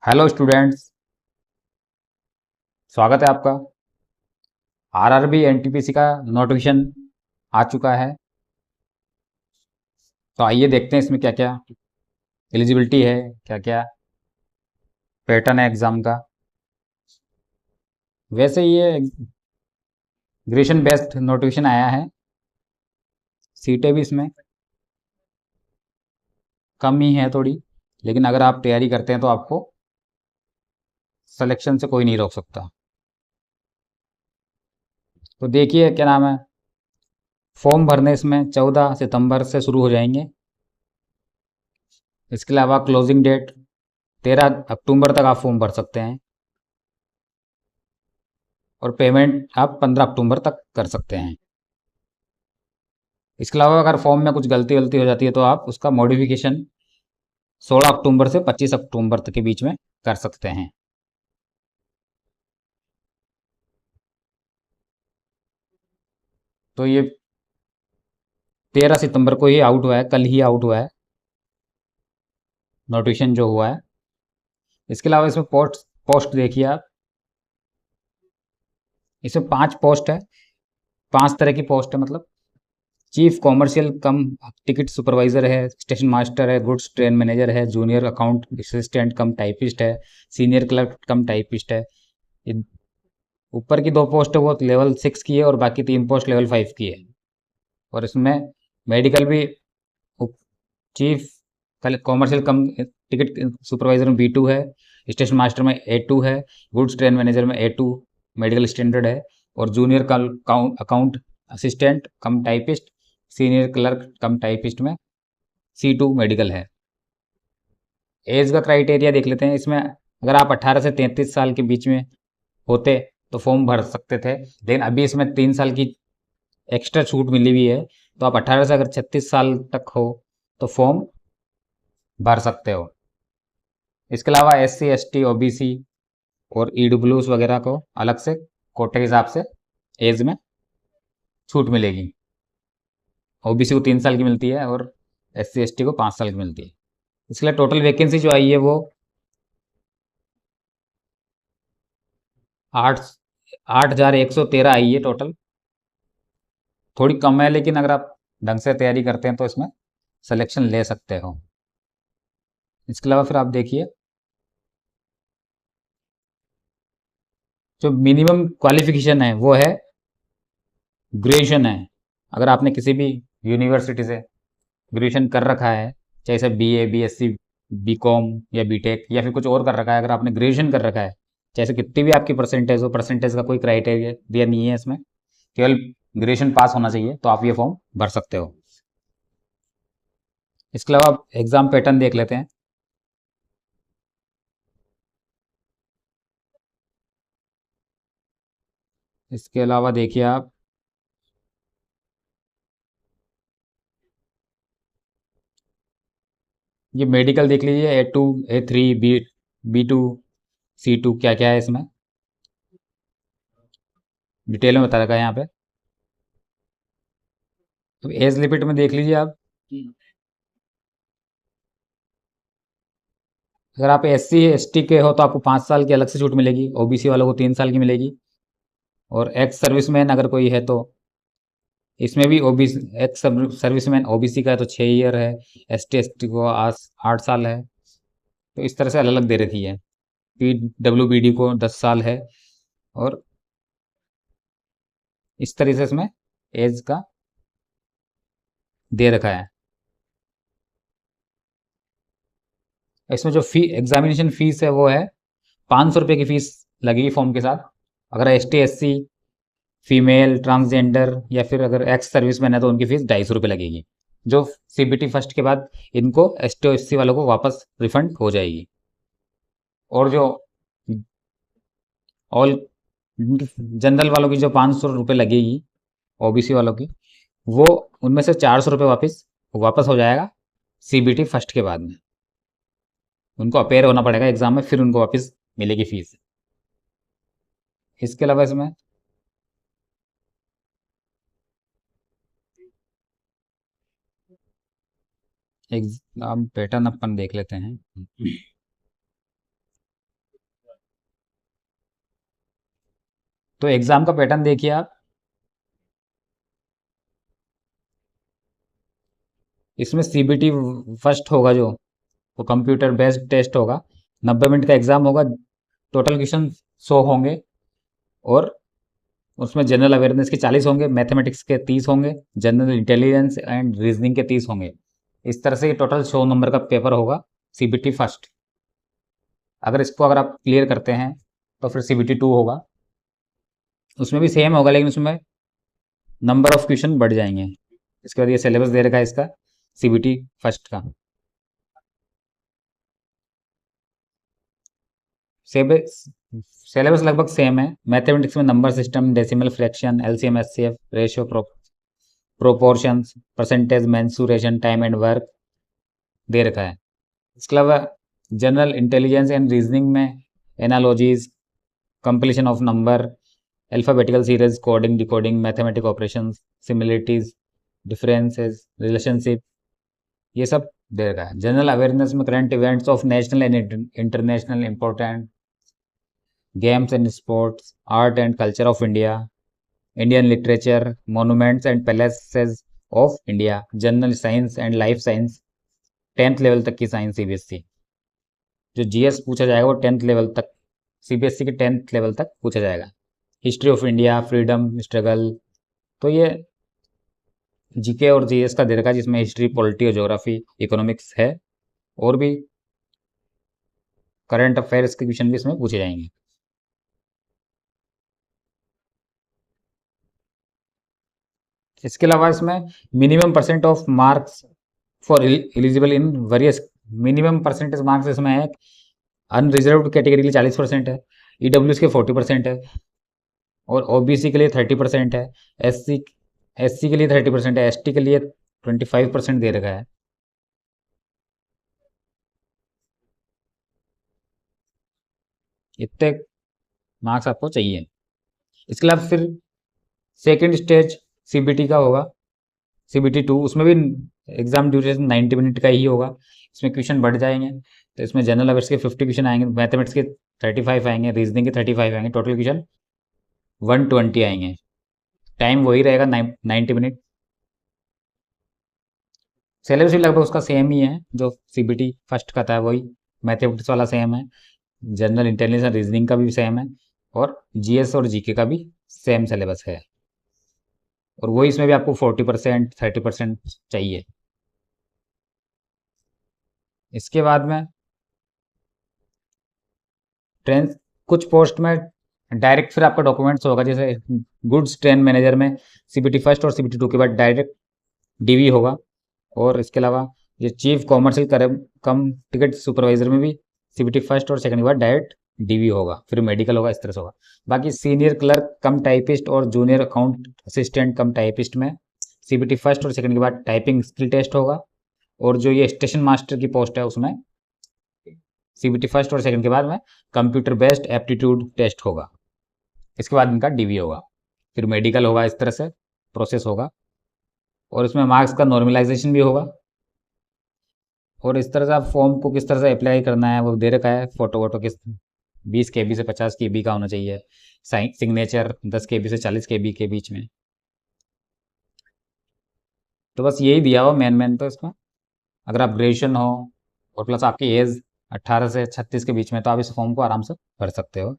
Hello students. स्वागत है आपका। आरआरबी एनटीपीसी का नोटिफिकेशन आ चुका है। तो आइए देखते हैं इसमें क्या क्या एलिजिबिलिटी है, क्या क्या पैटर्न है एग्ज़ाम का। वैसे ये ग्रेजुएशन बेस्ड नोटिफिकेशन आया है। सीटें भी इसमें कम ही है थोड़ी, लेकिन अगर आप तैयारी करते हैं तो आपको सिलेक्शन से कोई नहीं रोक सकता। तो देखिए क्या नाम है, फॉर्म भरने इसमें 14 सितंबर से शुरू हो जाएंगे। इसके अलावा क्लोजिंग डेट 13 अक्टूबर तक आप फॉर्म भर सकते हैं, और पेमेंट आप 15 अक्टूबर तक कर सकते हैं। इसके अलावा अगर फॉर्म में कुछ गलती वलती हो जाती है तो आप उसका मॉडिफिकेशन 16 अक्टूबर से 25 अक्टूबर तक के बीच में कर सकते हैं। तो ये 13 सितंबर को ही आउट हुआ है, कल ही आउट हुआ है नोटिफिकेशन जो हुआ है। इसके अलावा इसमें पोस्ट पोस्ट देखिए आप, इसमें 5 पोस्ट है। 5 तरह की पोस्ट है, मतलब चीफ कॉमर्शियल कम टिकट सुपरवाइजर है, स्टेशन मास्टर है, गुड्स ट्रेन मैनेजर है, जूनियर अकाउंट असिस्टेंट कम टाइपिस्ट है, सीनियर क्लर्क कम टाइपिस्ट है। ये ऊपर की 2 पोस्ट है वो लेवल 6 की है, और बाकी 3 पोस्ट लेवल 5 की है। और इसमें मेडिकल भी चीफ कॉमर्शियल कम टिकट सुपरवाइजर में B2 है, स्टेशन मास्टर में A2 है, गुड्स ट्रेन मैनेजर में A2 मेडिकल स्टैंडर्ड है, और जूनियर अकाउंट असिस्टेंट कम टाइपिस्ट, सीनियर क्लर्क कम टाइपिस्ट में C2 मेडिकल है। एज का क्राइटेरिया देख लेते हैं इसमें। अगर आप 18 से 33 साल के बीच में होते तो फॉर्म भर सकते थे, लेकिन अभी इसमें 3 साल की एक्स्ट्रा छूट मिली हुई है। तो आप 18 से अगर 36 साल तक हो तो फॉर्म भर सकते हो। इसके अलावा SC ST OBC और EWS वगैरह को अलग से कोटे के हिसाब से एज में छूट मिलेगी। OBC को 3 साल की मिलती है, और SC ST को 5 साल की मिलती है। इसके लिए टोटल वैकेंसी जो आई है वो 8,113 आई है टोटल। थोड़ी कम है, लेकिन अगर आप ढंग से तैयारी करते हैं तो इसमें सिलेक्शन ले सकते हो। इसके अलावा फिर आप देखिए, जो मिनिमम क्वालिफिकेशन है वो है ग्रेजुएशन है। अगर आपने किसी भी यूनिवर्सिटी से ग्रेजुएशन कर रखा है, चाहे से BA BSc B.Com या B.Tech या फिर कुछ और कर रखा है, अगर आपने ग्रेजुएशन कर रखा है, जैसे कितनी भी आपकी परसेंटेज हो, परसेंटेज का कोई क्राइटेरिया दिया नहीं है इसमें, केवल ग्रेजुएशन पास होना चाहिए, तो आप ये फॉर्म भर सकते हो। इसके अलावा आप एग्जाम पैटर्न देख लेते हैं। इसके अलावा देखिए आप, ये मेडिकल देख लीजिए, A2 A3 B2 C2 क्या क्या है इसमें डिटेल में बता रखा है यहाँ पे। तो एज लिमिट में देख लीजिए आप, अगर आप SC ST के हो तो आपको 5 साल की अलग से छूट मिलेगी, OBC वालों को 3 साल की मिलेगी, और एक्स सर्विसमैन अगर कोई है तो इसमें भी OBC एक्स सर्विसमैन OBC का है तो 6 ईयर है, ST ST को 8 साल है। तो इस तरह से अलग अलग दे रखी है। PWBD को 10 साल है, और इस तरह से इसमें एज का दे रखा है। इसमें जो एग्जामिनेशन फीस है वो है 500 रुपये की फीस लगेगी फॉर्म के साथ। अगर ST SC फीमेल ट्रांसजेंडर या फिर अगर एक्स सर्विसमैन है तो उनकी फीस 250 रुपये लगेगी, जो CBT फर्स्ट के बाद इनको ST SC वालों को वापस रिफंड हो जाएगी। और जो ऑल जनरल वालों की जो 500 रुपये लगेगी, OBC वालों की, वो उनमें से 400 रुपये वापस वापस हो जाएगा CBT फर्स्ट के बाद में। उनको अपेयर होना पड़ेगा एग्जाम में, फिर उनको वापस मिलेगी फीस। इसके अलावा इसमें एग्जाम पैटर्न अपन देख लेते हैं। तो एग्ज़ाम का पैटर्न देखिए आप, इसमें सीबीटी फर्स्ट होगा जो, वो कंप्यूटर बेस्ड टेस्ट होगा, 90 मिनट का एग्ज़ाम होगा, टोटल क्वेश्चन 100 होंगे, और उसमें जनरल अवेयरनेस के 40 होंगे, मैथमेटिक्स के 30 होंगे, जनरल इंटेलिजेंस एंड रीजनिंग के 30 होंगे। इस तरह से ये टोटल 100 नंबर का पेपर होगा सीबीटी फर्स्ट। अगर आप क्लियर करते हैं तो फिर सीबीटी 2 होगा, उसमें भी सेम होगा, लेकिन उसमें नंबर ऑफ क्वेश्चन बढ़ जाएंगे। इसके बाद ये सिलेबस दे रखा है इसका सीबीटी फर्स्ट का। सिलेबस लगभग सेम है। मैथमेटिक्स में number system, decimal fraction, LCM, HCF, ratio, proportions, percentage, mensuration, time and work दे रखा है। इसके अलावा जनरल इंटेलिजेंस एंड रीजनिंग में analogies, completion of number, alphabetical series, coding, decoding, mathematic operations, similarities, differences, relationship, ये सब दे रखा है। जनरल अवेयरनेस में current events of national and international important, games and sports, art and culture of India, Indian literature, monuments and palaces of India, general science and life science, 10th level तक की science CBSE. जो GS पूछा जाएगा वो 10th level तक, CBSE के 10th level तक पूछा जाएगा। History of India, freedom struggle, तो ये जीके और जीएस का दे रखा है, जिसमें हिस्ट्री, पॉलिटी और ज्योग्राफी, इकोनॉमिक्स है, और भी करंट अफेयर्स के क्वेश्चन भी इसमें पूछे जाएंगे। इसके अलावा इसमें minimum percent of marks for eligible in various, minimum percentage marks इसमें है। अनरिजर्व्ड कैटेगरी के लिए 40% है, ईडब्ल्यूएस के 40% है, और ओबीसी के लिए 30% है, एससी एससी के लिए 30% है, एसटी के लिए 25% दे रखा है। इतने मार्क्स आपको चाहिए। इसके अलावा फिर सेकेंड स्टेज सीबीटी का होगा, सीबीटी 2, उसमें भी एग्जाम ड्यूरेशन 90 मिनट का ही होगा। इसमें क्वेश्चन बढ़ जाएंगे, तो इसमें जनरल अवेयर्स के 50 क्वेश्चन आएंगे, मैथमेटिक्स के 35 आएंगे, रीजनिंग के 35 आएंगे, टोटल क्वेश्चन 120 आएंगे। टाइम वही रहेगा 90 मिनट। सिलेबस भी लगभग उसका सेम ही है जो सीबीटी फर्स्ट का था, वही मैथमेटिक्स वाला सेम है, जनरल इंटेलिजेंस रीजनिंग का भी सेम है, और जीएस और जीके का भी सेम सिलेबस है। और वही इसमें भी आपको 40% 30% चाहिए। इसके बाद में ट्रेन, कुछ पोस्ट में डायरेक्ट फिर आपका डॉक्यूमेंट्स होगा, जैसे गुड्स ट्रेन मैनेजर में सीबीटी फर्स्ट और सीबीटी 2 के बाद डायरेक्ट डीवी होगा। और इसके अलावा ये चीफ कॉमर्शियल कम टिकट सुपरवाइजर में भी सीबीटी फर्स्ट और सेकंड के बाद डायरेक्ट डीवी होगा, फिर मेडिकल होगा, इस तरह से होगा। बाकी सीनियर क्लर्क कम टाइपिस्ट और जूनियर अकाउंट असिस्टेंट कम टाइपिस्ट में सीबीटी फर्स्ट और सेकंड के बाद टाइपिंग स्किल टेस्ट होगा। और जो ये स्टेशन मास्टर की पोस्ट है उसमें सीबीटी फर्स्ट और सेकंड के बाद में कंप्यूटर बेस्ड एप्टीट्यूड टेस्ट होगा, इसके बाद इनका डीवी होगा, फिर मेडिकल होगा, इस तरह से प्रोसेस होगा। और इसमें मार्क्स का नॉर्मलाइजेशन भी होगा। और इस तरह से आप फॉर्म को किस तरह से अप्लाई करना है वो दे रखा है। फोटो वोटो किस 20 KB से 50 KB का होना चाहिए, सिग्नेचर 10 KB से 40 KB के बीच में। तो बस यही दिया हुआ मेन तो इसका। अगर आप ग्रेजुएशन हो और प्लस आपकी एज 18 से 36 के बीच में, तो आप इस फॉर्म को आराम से भर सकते हो।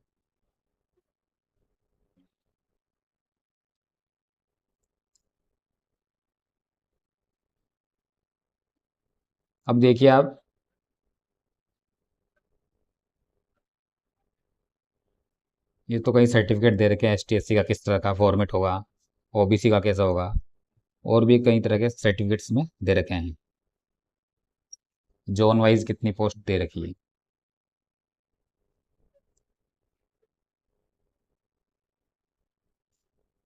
अब देखिए आप, ये तो कई सर्टिफिकेट दे रखे हैं, एसटीएससी का किस तरह का फॉर्मेट होगा, ओबीसी का कैसा होगा, और भी कई तरह के सर्टिफिकेट्स में दे रखे हैं। जोन वाइज कितनी पोस्ट दे रखी है,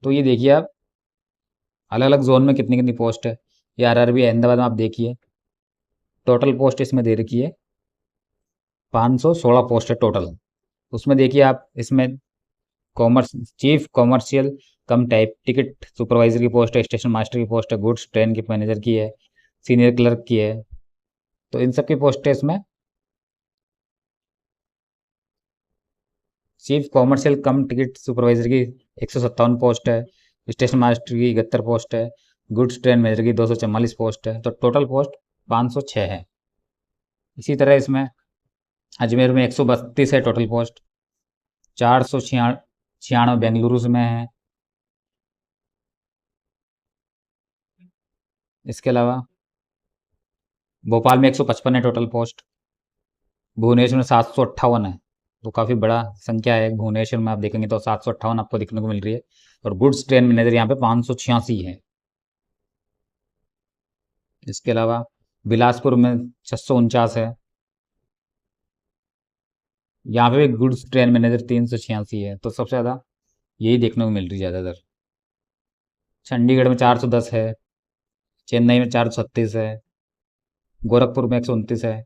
तो ये देखिए आप अलग अलग जोन में कितनी कितनी पोस्ट है। ये आरआरबी अहमदाबाद में आप देखिए, टोटल पोस्ट इसमें दे रखी है 516 पोस्ट है टोटल। उसमें देखिए आप, इसमें कॉमर्स चीफ कॉमर्शियल कम टाइप टिकट सुपरवाइजर की पोस्ट है, स्टेशन मास्टर की पोस्ट है, गुड्स ट्रेन के मैनेजर की है, सीनियर क्लर्क की है। तो इन सब की पोस्ट है इसमें चीफ कॉमर्शियल कम टिकट सुपरवाइजर की 157 पोस्ट है, स्टेशन मास्टर की 71 पोस्ट है, गुड्स ट्रेन मैनेजर की 244 पोस्ट है, तो टोटल पोस्ट 506 है। इसी तरह इसमें अजमेर में 132 है टोटल पोस्ट, 496 बेंगलुरु में है। इसके अलावा भोपाल में 155 है टोटल पोस्ट, भुवनेश्वर में 758 है, तो काफ़ी बड़ा संख्या है। भुवनेश्वर में आप देखेंगे तो 758 आपको देखने को मिल रही है, और गुड्स ट्रेन मैनेजर यहाँ पे 586 है। इसके अलावा बिलासपुर में 649 है, यहाँ पे भी गुड्स ट्रेन मैनेजर 386 है, तो सबसे ज़्यादा यही देखने को मिल रही है ज़्यादातर। चंडीगढ़ में 410 है, चेन्नई में 436 है, गोरखपुर में 129 है,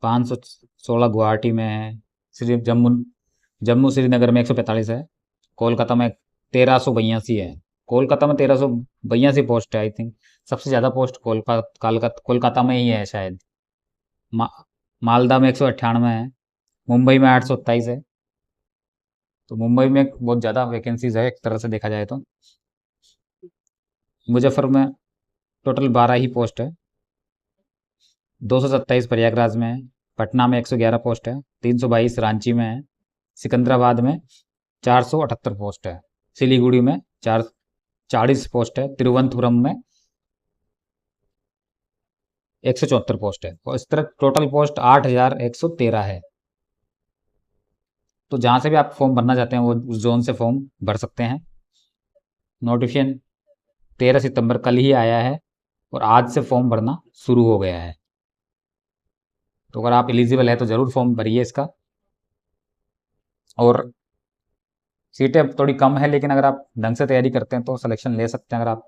516 गुवाहाटी में है, श्री जम्मू जम्मू श्रीनगर में 145 है, कोलकाता में 1382 है। कोलकाता में 1382 पोस्ट है, आई थिंक सबसे ज़्यादा पोस्ट कोलकाता में ही है शायद। मा, मालदा में 198 है, मुंबई में 827 है, तो मुंबई में बहुत ज़्यादा वैकेंसीज है एक तरह से देखा जाए तो। मुजफ्फर में टोटल 12 ही पोस्ट है, 227 प्रयागराज में है, पटना में 111 पोस्ट है, 322 रांची में है, सिकंदराबाद में 478 पोस्ट है, सिलीगुड़ी में 40 पोस्ट है, तिरुवनंतपुरम में 174 पोस्ट है, और इस तरह टोटल पोस्ट 8113 है। तो जहाँ से भी आप फॉर्म भरना चाहते हैं वो उस जोन से फॉर्म भर सकते हैं। नोटिफिकेशन 13 सितंबर कल ही आया है, और आज से फॉर्म भरना शुरू हो गया है। तो अगर आप एलिजिबल है तो ज़रूर फॉर्म भरिए इसका। और सीटें अब थोड़ी कम है, लेकिन अगर आप ढंग से तैयारी करते हैं तो सिलेक्शन ले सकते हैं। अगर आप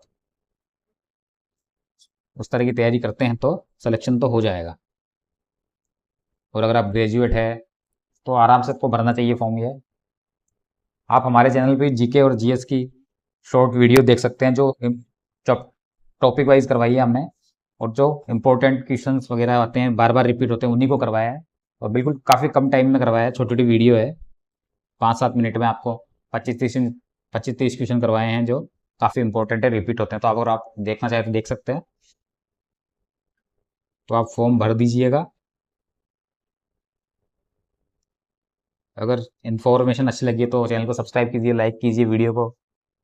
उस तरह की तैयारी करते हैं तो सिलेक्शन तो हो जाएगा। और अगर आप ग्रेजुएट है तो आराम से आपको भरना चाहिए फॉर्म ये। आप हमारे चैनल पे जीके और जीएस की शॉर्ट वीडियो देख सकते हैं, जो टॉपिक वाइज करवाई है हमने, और जो इम्पोर्टेंट क्वेश्चंस वगैरह आते हैं बार बार रिपीट होते हैं उन्हीं को करवाया है, और बिल्कुल काफ़ी कम टाइम में करवाया है। छोटी छोटी वीडियो है, 5-7 मिनट में आपको 25-30 क्वेश्चन करवाए हैं जो काफ़ी इंपॉर्टेंट है, रिपीट होते हैं। तो अगर आप देखना चाहें तो देख सकते हैं। तो आप फॉर्म भर दीजिएगा। अगर इन्फॉर्मेशन अच्छी लगी तो चैनल को सब्सक्राइब कीजिए, लाइक कीजिए वीडियो को।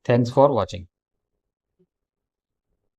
Thanks for watching.